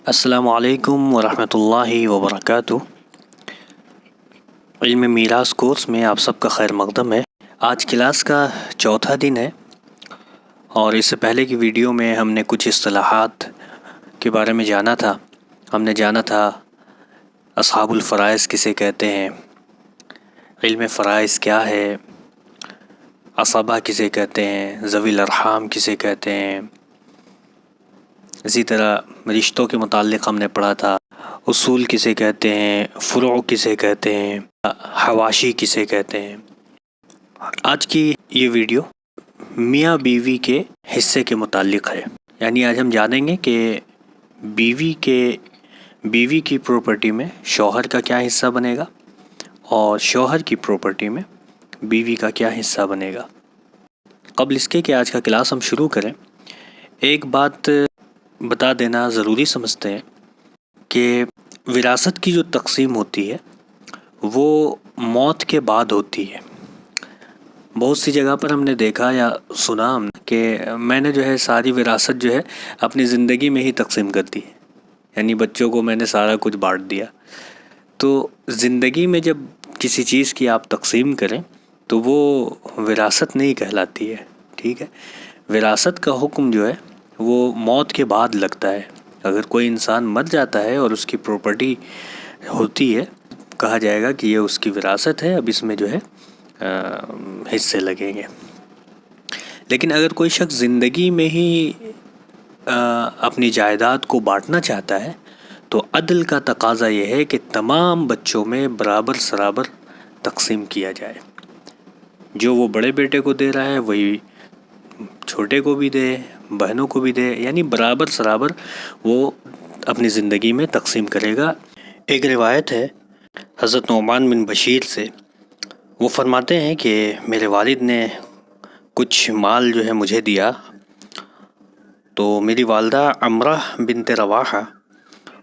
السلام علیکم ورحمۃ اللہ وبرکاتہ۔ علم میراث کورس میں آپ سب کا خیر مقدم ہے۔ آج کلاس کا چوتھا دن ہے اور اس سے پہلے کی ویڈیو میں ہم نے کچھ اصطلاحات کے بارے میں جانا تھا۔ ہم نے جانا تھا اصحاب الفرائض کسے کہتے ہیں، علم فرائض کیا ہے، عصبہ کسے کہتے ہیں، ذوی الارحام کسے کہتے ہیں۔ اسی طرح رشتوں کے متعلق ہم نے پڑھا تھا، اصول کسے کہتے ہیں، فروع کسے کہتے ہیں، حواشی کسے کہتے ہیں۔ آج کی یہ ویڈیو میاں بیوی کے حصے کے متعلق ہے، یعنی آج ہم جانیں گے کہ بیوی کی پراپرٹی میں شوہر کا کیا حصہ بنے گا اور شوہر کی پراپرٹی میں بیوی کا کیا حصہ بنے گا۔ قبل اس کے کہ آج کا کلاس ہم شروع کریں، ایک بات بتا دینا ضروری سمجھتے ہیں کہ وراثت کی جو تقسیم ہوتی ہے وہ موت کے بعد ہوتی ہے۔ بہت سی جگہ پر ہم نے دیکھا یا سنا کہ میں نے جو ہے ساری وراثت جو ہے اپنی زندگی میں ہی تقسیم کر دی، یعنی بچوں کو میں نے سارا کچھ بانٹ دیا۔ تو زندگی میں جب کسی چیز کی آپ تقسیم کریں تو وہ وراثت نہیں کہلاتی ہے، ٹھیک ہے۔ وراثت کا حکم جو ہے وہ موت کے بعد لگتا ہے۔ اگر کوئی انسان مر جاتا ہے اور اس کی پراپرٹی ہوتی ہے، کہا جائے گا کہ یہ اس کی وراثت ہے، اب اس میں جو ہے حصے لگیں گے۔ لیکن اگر کوئی شخص زندگی میں ہی اپنی جائیداد کو بانٹنا چاہتا ہے تو عدل کا تقاضا یہ ہے کہ تمام بچوں میں برابر سرابر تقسیم کیا جائے۔ جو وہ بڑے بیٹے کو دے رہا ہے وہی چھوٹے کو بھی دے، بہنوں کو بھی دے، یعنی برابر سرابر وہ اپنی زندگی میں تقسیم کرے گا۔ ایک روایت ہے حضرت نعمان بن بشیر سے، وہ فرماتے ہیں کہ میرے والد نے کچھ مال جو ہے مجھے دیا، تو میری والدہ عمرہ بنت رواحہ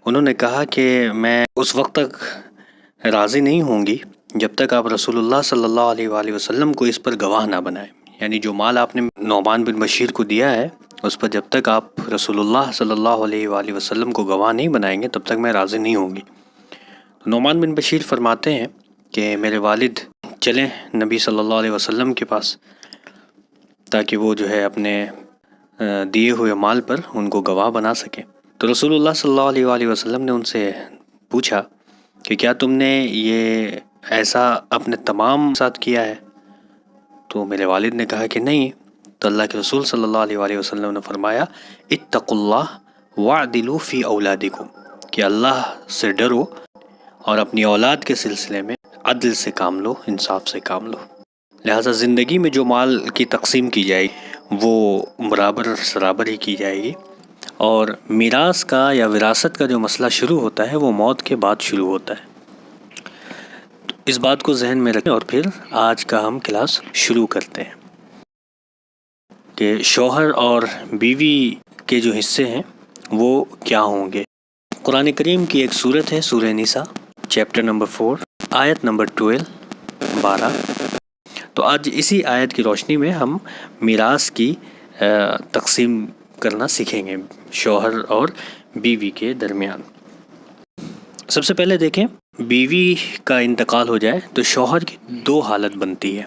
انہوں نے کہا کہ میں اس وقت تک راضی نہیں ہوں گی جب تک آپ رسول اللہ صلی اللہ علیہ وآلہ وسلم کو اس پر گواہ نہ بنائیں، یعنی جو مال آپ نے نعمان بن بشیر کو دیا ہے اس پر جب تک آپ رسول اللہ صلی اللہ علیہ وآلہ وسلم کو گواہ نہیں بنائیں گے تب تک میں راضی نہیں ہوں گی۔ نعمان بن بشیر فرماتے ہیں کہ میرے والد چلیں نبی صلی اللہ علیہ وسلم کے پاس تاکہ وہ جو ہے اپنے دیے ہوئے مال پر ان کو گواہ بنا سکیں۔ تو رسول اللہ صلی اللہ علیہ وآلہ وسلم نے ان سے پوچھا کہ کیا تم نے یہ ایسا اپنے تمام ساتھ کیا ہے؟ تو میرے والد نے کہا کہ نہیں۔ تو اللہ کے رسول صلی اللہ علیہ وآلہ وسلم نے فرمایا اتقوا اللہ واعدلوا فی اولادکم، کہ اللہ سے ڈرو اور اپنی اولاد کے سلسلے میں عدل سے کام لو، انصاف سے کام لو۔ لہٰذا زندگی میں جو مال کی تقسیم کی جائے گی وہ برابر سرابر ہی کی جائے گی، اور میراث کا یا وراثت کا جو مسئلہ شروع ہوتا ہے وہ موت کے بعد شروع ہوتا ہے۔ تو اس بات کو ذہن میں رکھیں اور پھر آج کا ہم کلاس شروع کرتے ہیں کہ شوہر اور بیوی کے جو حصے ہیں وہ کیا ہوں گے۔ قرآن کریم کی ایک سورت ہے سورہ نساء، چیپٹر نمبر 4، آیت نمبر 12۔ تو آج اسی آیت کی روشنی میں ہم میراث کی تقسیم کرنا سیکھیں گے شوہر اور بیوی کے درمیان۔ سب سے پہلے دیکھیں، بیوی کا انتقال ہو جائے تو شوہر کی دو حالت بنتی ہے۔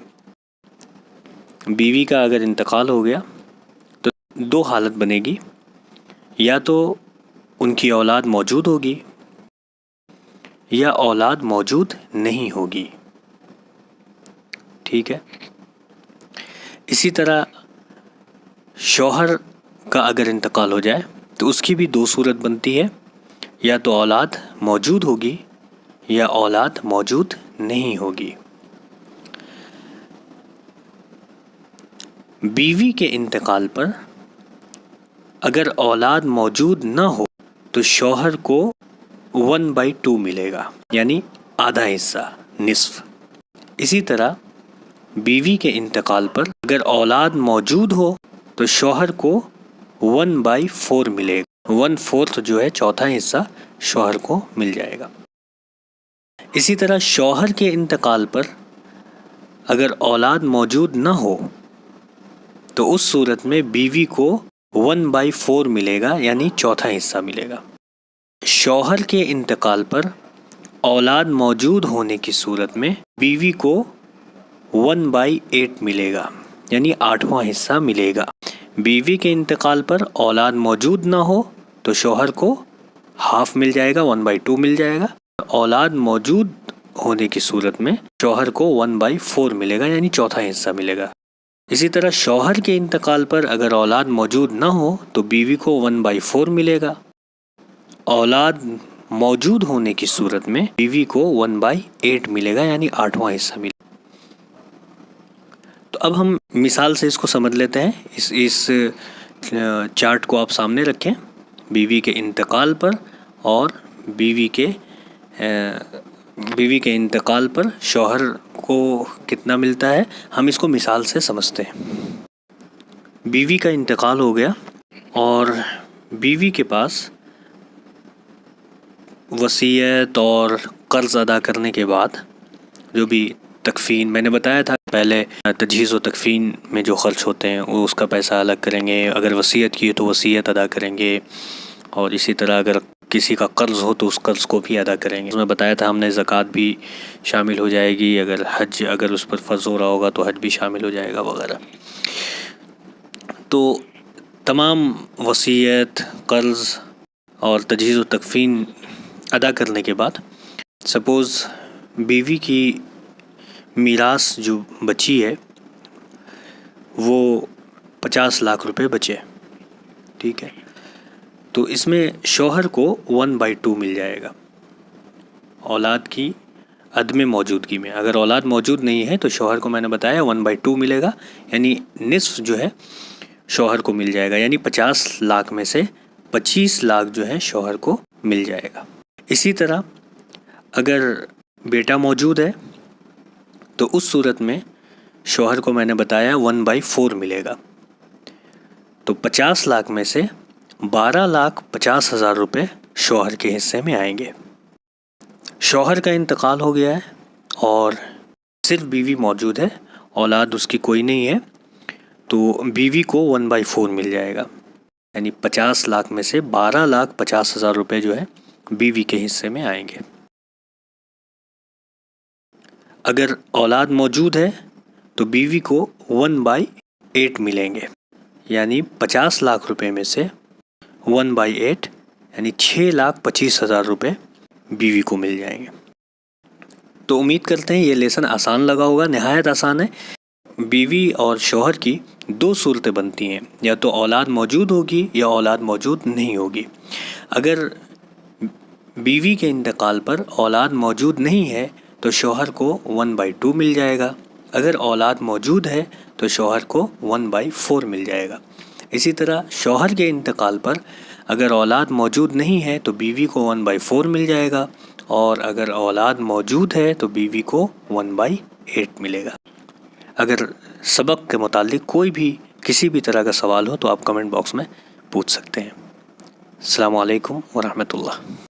بیوی کا اگر انتقال ہو گیا تو دو حالت بنے گی، یا تو ان کی اولاد موجود ہوگی یا اولاد موجود نہیں ہوگی، ٹھیک ہے۔ اسی طرح شوہر کا اگر انتقال ہو جائے تو اس کی بھی دو صورت بنتی ہے، یا تو اولاد موجود ہوگی یا اولاد موجود نہیں ہوگی۔ بیوی کے انتقال پر اگر اولاد موجود نہ ہو تو شوہر کو 1/2 ملے گا، یعنی آدھا حصہ، نصف۔ اسی طرح بیوی کے انتقال پر اگر اولاد موجود ہو تو شوہر کو 1/4 ملے گا، 1/4 جو ہے چوتھا حصہ شوہر کو مل جائے گا۔ اسی طرح شوہر کے انتقال پر اگر اولاد موجود نہ ہو تو اس صورت میں بیوی کو 1/4 ملے گا، یعنی چوتھا حصہ ملے گا۔ شوہر کے انتقال پر اولاد موجود ہونے کی صورت میں بیوی کو 1/8 ملے گا، یعنی 8واں حصہ ملے گا۔ بیوی کے انتقال پر اولاد موجود نہ ہو تو شوہر کو ہاف مل جائے گا، 1/2 مل جائے گا۔ اولاد موجود ہونے کی صورت میں شوہر کو 1/4 ملے گا، یعنی چوتھا حصہ ملے گا۔ اسی طرح شوہر کے انتقال پر اگر اولاد موجود نہ ہو تو بیوی کو 1/4 ملے گا۔ اولاد موجود ہونے کی صورت میں بیوی کو 1/8 ملے گا، یعنی 8واں حصہ ملے گا۔ تو اب ہم مثال سے اس کو سمجھ لیتے ہیں۔ اس چارٹ کو آپ سامنے رکھیں۔ بیوی کے انتقال پر اور بیوی کے انتقال پر شوہر کو کتنا ملتا ہے، ہم اس کو مثال سے سمجھتے ہیں۔ بیوی کا انتقال ہو گیا اور بیوی کے پاس وصیت اور قرض ادا کرنے کے بعد جو بھی تکفین، میں نے بتایا تھا پہلے، تجہیز و تکفین میں جو خرچ ہوتے ہیں وہ اس کا پیسہ الگ کریں گے، اگر وصیت کی ہے تو وصیت ادا کریں گے، اور اسی طرح اگر کسی کا قرض ہو تو اس قرض کو بھی ادا کریں گے۔ اس میں بتایا تھا ہم نے زکوٰۃ بھی شامل ہو جائے گی، اگر حج اگر اس پر فرض ہو رہا ہوگا تو حج بھی شامل ہو جائے گا وغیرہ۔ تو تمام وصیت، قرض اور تجہیز و تکفین ادا کرنے کے بعد سپوز بیوی کی میراث جو بچی ہے وہ 50 لاکھ روپے بچے، ٹھیک ہے، تو اس میں شوہر کو 1/2 مل جائے گا اولاد کی عدم موجودگی میں۔ اگر اولاد موجود نہیں ہے تو شوہر کو میں نے بتایا 1/2 ملے گا، یعنی نصف جو ہے شوہر کو مل جائے گا، یعنی 50 لاکھ میں سے 25 لاکھ جو ہے شوہر کو مل جائے گا۔ اسی طرح اگر بیٹا موجود ہے تو اس صورت میں شوہر کو میں نے بتایا 1/4 ملے گا، تو 50 لاکھ میں سے 12,50,000 روپے شوہر کے حصے میں آئیں گے۔ شوہر کا انتقال ہو گیا ہے اور صرف بیوی موجود ہے، اولاد اس کی کوئی نہیں ہے، تو بیوی کو 1/4 مل جائے گا، یعنی 50 لاکھ میں سے 12,50,000 روپے جو ہے بیوی کے حصے میں آئیں گے۔ اگر اولاد موجود ہے تو بیوی کو 1/8 ملیں گے، یعنی 50 لاکھ روپے میں سے 1/8 یعنی 6,25,000 روپے بیوی کو مل جائیں گے۔ تو امید کرتے ہیں یہ لیسن آسان لگا ہوگا، نہایت آسان ہے۔ بیوی اور شوہر کی 2 صورتیں بنتی ہیں، یا تو اولاد موجود ہوگی یا اولاد موجود نہیں ہوگی۔ اگر بیوی کے انتقال پر اولاد موجود نہیں ہے تو شوہر کو 1/2 مل جائے گا، اگر اولاد موجود ہے تو شوہر کو 1/4 مل جائے گا۔ اسی طرح شوہر کے انتقال پر اگر اولاد موجود نہیں ہے تو بیوی کو 1/4 مل جائے گا، اور اگر اولاد موجود ہے تو بیوی کو 1/8 ملے گا۔ اگر سبق کے متعلق کوئی بھی کسی بھی طرح کا سوال ہو تو آپ کمنٹ باکس میں پوچھ سکتے ہیں۔ السلام علیکم ورحمۃ اللہ۔